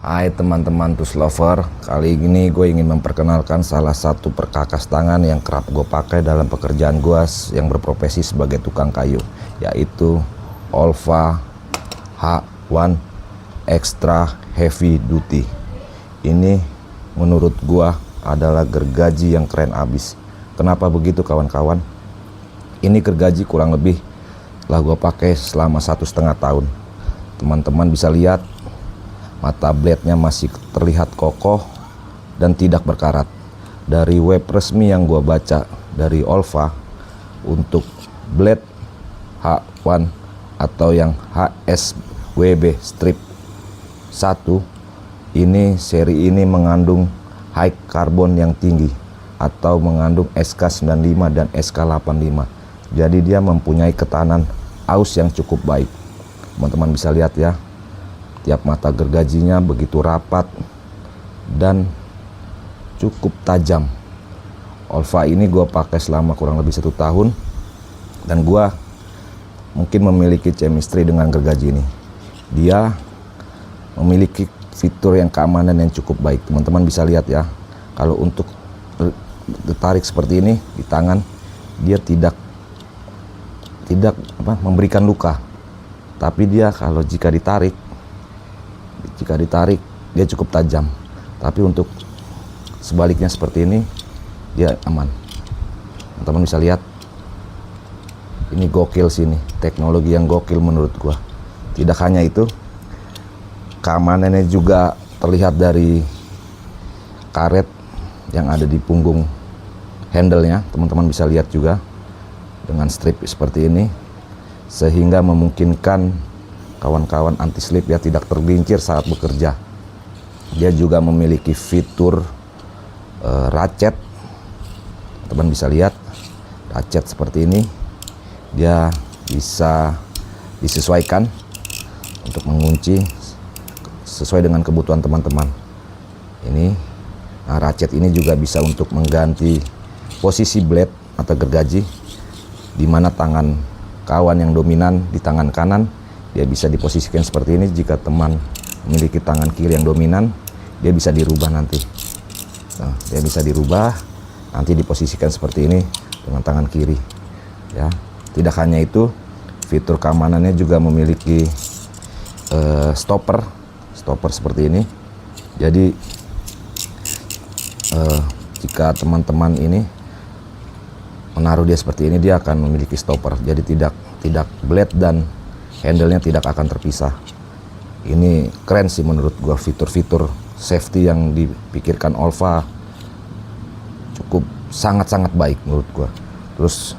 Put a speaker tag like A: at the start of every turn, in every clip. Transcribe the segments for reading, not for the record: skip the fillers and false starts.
A: Hai teman-teman tools lover, kali ini gue ingin memperkenalkan salah satu perkakas tangan yang kerap gue pakai dalam pekerjaan gue yang berprofesi sebagai tukang kayu, yaitu Olfa H1 Extra Heavy Duty. Ini menurut gue adalah gergaji yang keren abis. Kenapa begitu kawan-kawan? Ini gergaji kurang lebih telah gue pakai selama 1,5 tahun. Teman-teman bisa lihat mata blade-nya masih terlihat kokoh dan tidak berkarat. Dari web resmi yang gua baca dari Olfa, untuk blade H1 atau yang HSWB strip 1, ini seri ini mengandung high carbon yang tinggi atau mengandung SK95 dan SK85. Jadi dia mempunyai ketahanan aus yang cukup baik. Teman-teman bisa lihat ya, tiap mata gergajinya begitu rapat dan cukup tajam. Olfa ini gue pakai selama kurang lebih 1 tahun dan gue mungkin memiliki chemistry dengan gergaji ini. Dia memiliki fitur yang keamanan yang cukup baik. Teman-teman bisa lihat ya, kalau untuk ditarik seperti ini di tangan, dia tidak memberikan luka, tapi dia kalau jika ditarik dia cukup tajam. Tapi untuk sebaliknya seperti ini dia aman. Teman-teman bisa lihat, ini gokil sini, teknologi yang gokil menurut gua. Tidak hanya itu, keamanannya juga terlihat dari karet yang ada di punggung handle-nya. Teman-teman bisa lihat juga dengan strip seperti ini, sehingga memungkinkan kawan-kawan anti slip ya tidak tergelincir saat bekerja. Dia juga memiliki fitur ratchet. Teman bisa lihat ratchet seperti ini, dia bisa disesuaikan untuk mengunci sesuai dengan kebutuhan teman-teman. Ini ratchet ini juga bisa untuk mengganti posisi blade atau gergaji, di mana tangan kawan yang dominan di tangan kanan, dia bisa diposisikan seperti ini. Jika teman memiliki tangan kiri yang dominan, dia bisa dirubah nanti. Nah, dia bisa dirubah nanti diposisikan seperti ini dengan tangan kiri. Ya, tidak hanya itu, fitur keamanannya juga memiliki stopper seperti ini. Jadi jika teman-teman ini menaruh dia seperti ini, dia akan memiliki stopper. Jadi tidak blade dan handle-nya tidak akan terpisah. Ini keren sih menurut gua, fitur-fitur safety yang dipikirkan Olfa cukup sangat-sangat baik menurut gua. Terus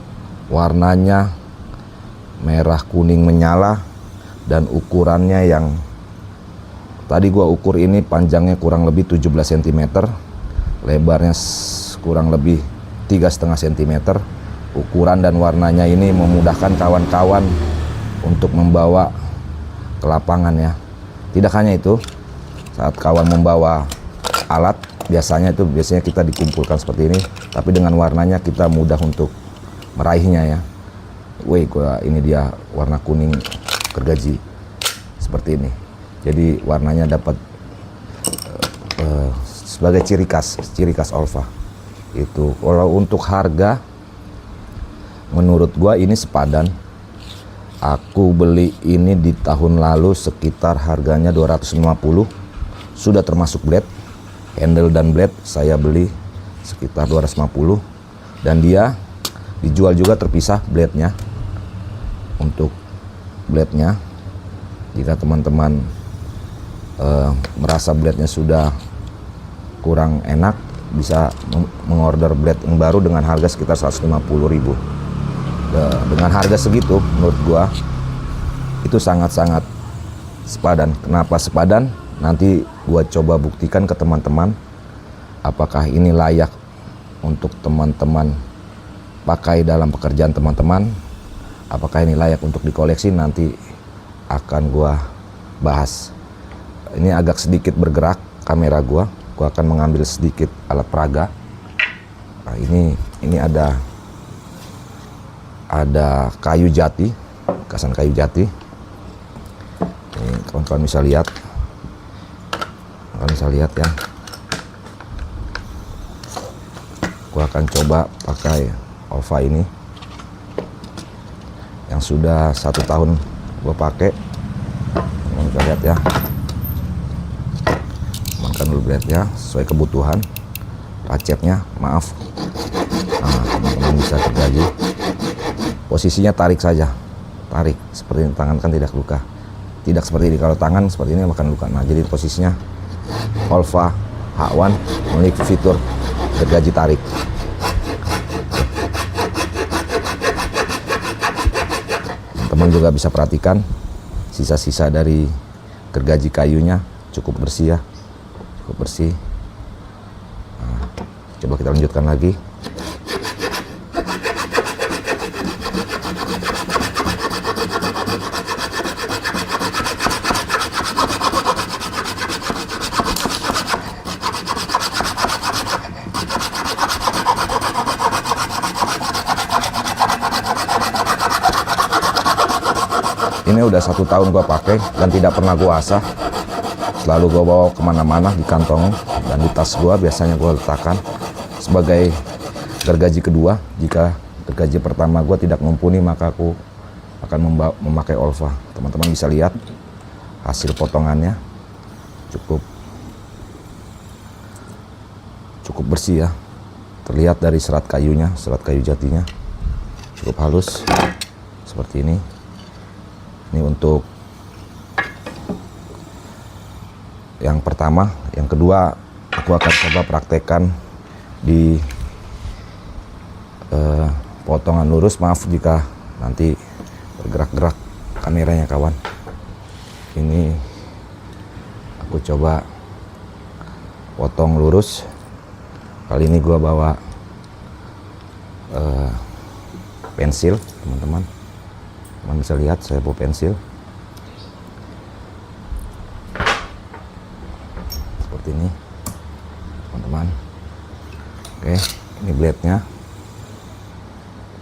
A: warnanya merah kuning menyala, dan ukurannya yang tadi gua ukur ini panjangnya kurang lebih 17 cm, lebarnya kurang lebih 3,5 cm. Ukuran dan warnanya ini memudahkan kawan-kawan untuk membawa ke lapangan ya. Tidak hanya itu, saat kawan membawa alat, biasanya kita dikumpulkan seperti ini, tapi dengan warnanya kita mudah untuk meraihnya ya. Ini dia warna kuning gergaji seperti ini. Jadi warnanya dapat sebagai ciri khas Olfa. Itu kalau untuk harga, menurut gua ini sepadan. Aku beli ini di tahun lalu sekitar harganya 250, sudah termasuk blade, handle dan blade saya beli sekitar 250, dan dia dijual juga terpisah blade-nya. Untuk blade-nya, jika teman-teman merasa blade-nya sudah kurang enak, bisa mengorder blade yang baru dengan harga sekitar 150.000. Dengan harga segitu menurut gua itu sangat-sangat sepadan. Kenapa sepadan? Nanti gua coba buktikan ke teman-teman apakah ini layak untuk teman-teman pakai dalam pekerjaan teman-teman, apakah ini layak untuk dikoleksi. Nanti akan gua bahas. Ini agak sedikit bergerak kamera gua akan mengambil sedikit alat peraga. Nah, ini ada kayu jati, kasan kayu jati. Ini kawan-kawan bisa lihat. Kalian bisa lihat ya, gua akan coba pakai Olfa ini yang sudah 1 tahun gua pakai. Kalian bisa lihat ya, amankan dulu blade-nya sesuai kebutuhan. Ratchetnya maaf, nah teman-teman bisa gergaji. Posisinya tarik saja, tarik seperti ini, tangan kan tidak luka, tidak seperti ini. Kalau tangan seperti ini akan luka. Nah jadi posisinya Olfa H1 memiliki fitur gergaji tarik. Teman juga bisa perhatikan sisa-sisa dari gergaji kayunya cukup bersih ya, cukup bersih. Nah, coba kita lanjutkan lagi. Ini udah 1 tahun gua pakai dan tidak pernah gua asah. Selalu gua bawa kemana-mana di kantong dan di tas gua. Biasanya gua letakkan sebagai gergaji kedua. Jika gergaji pertama gua tidak mumpuni, maka aku akan memakai Olfa. Teman-teman bisa lihat hasil potongannya cukup bersih ya. Terlihat dari serat kayunya, serat kayu jatinya cukup halus seperti ini. Ini untuk yang pertama. Yang kedua, aku akan coba praktekkan di potongan lurus. Maaf jika nanti bergerak-gerak kameranya kawan. Ini aku coba potong lurus. Kali ini gua bawa pensil, teman-teman. Teman bisa lihat saya bawa pensil seperti ini, teman-teman. Oke, ini blade-nya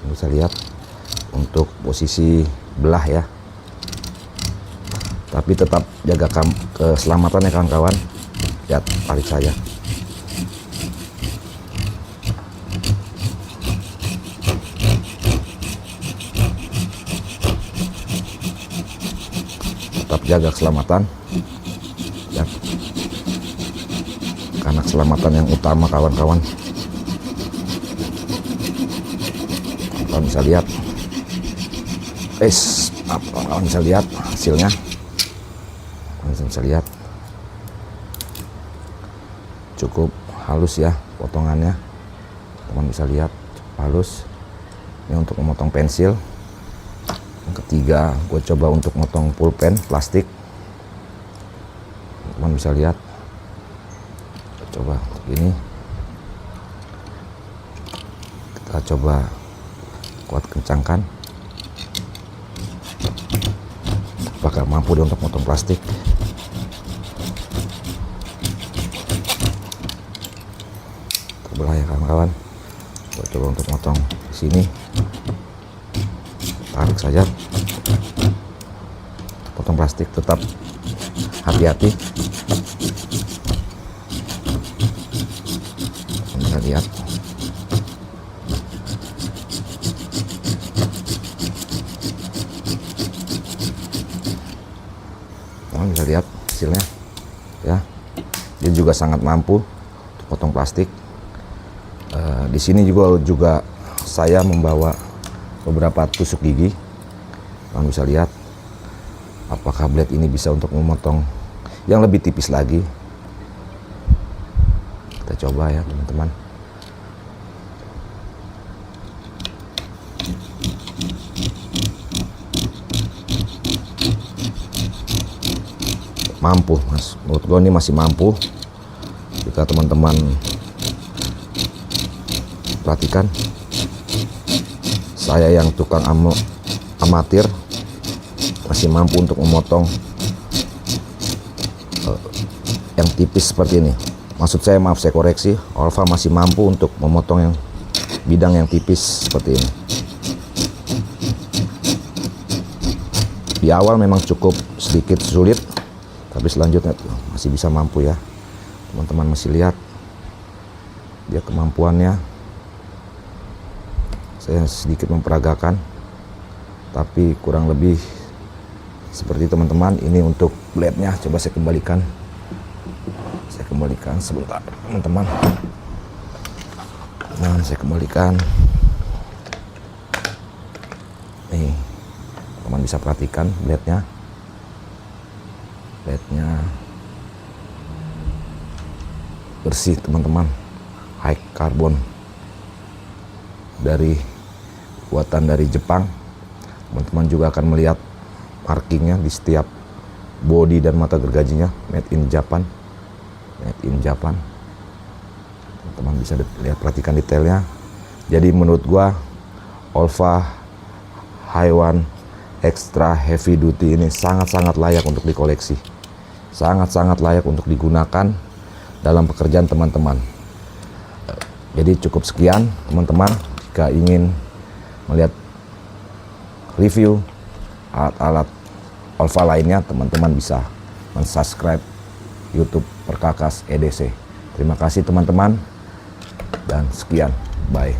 A: bisa lihat untuk posisi belah ya, tapi tetap jaga keselamatan ya kawan-kawan. Lihat, tarik saja. Tetap jaga keselamatan ya, karena keselamatan yang utama kawan-kawan. Kalian bisa lihat, kalian bisa lihat hasilnya. Kalian bisa lihat cukup halus ya potongannya. Teman bisa lihat cukup halus. Ini untuk memotong pensil. Yang ketiga, gue coba untuk motong pulpen plastik. Teman bisa lihat. Coba untuk ini. Kita coba kuat kencangkan. Apakah mampu dia untuk motong plastik? Terbelah ya kawan-kawan. Gue coba untuk motong di sini. Tarik saja, potong plastik, tetap hati-hati. Kita lihat bisa lihat hasilnya ya. Dia juga sangat mampu untuk potong plastik. Di sini juga saya membawa beberapa tusuk gigi. Kalian bisa lihat apakah blade ini bisa untuk memotong yang lebih tipis lagi. Kita coba ya teman-teman. Mampu mas, menurut gue ini masih mampu. Jika teman-teman perhatikan, saya yang tukang amatir masih mampu untuk memotong yang tipis seperti ini. Maksud saya, maaf saya koreksi, Olfa masih mampu untuk memotong yang bidang yang tipis seperti ini. Di awal memang cukup sedikit sulit, tapi selanjutnya masih bisa mampu ya. Teman-teman masih lihat dia kemampuannya. Saya sedikit memperagakan, tapi kurang lebih seperti teman-teman. Ini untuk blade-nya, coba saya kembalikan. Saya kembalikan sebentar teman-teman. Nah, saya kembalikan. Nih, teman bisa perhatikan blade-nya. Blade-nya bersih teman-teman, high carbon, buatan dari Jepang. Teman-teman juga akan melihat markingnya di setiap bodi dan mata gergajinya, made in Japan. Made in Japan. Teman-teman bisa lihat, perhatikan detailnya. Jadi menurut gua Olfa Haiwan Extra Heavy Duty ini sangat-sangat layak untuk dikoleksi. Sangat-sangat layak untuk digunakan dalam pekerjaan teman-teman. Jadi cukup sekian teman-teman. Jika ingin melihat review alat-alat Olfa lainnya, teman-teman bisa mensubscribe YouTube Perkakas EDC. Terima kasih teman-teman, dan sekian, bye.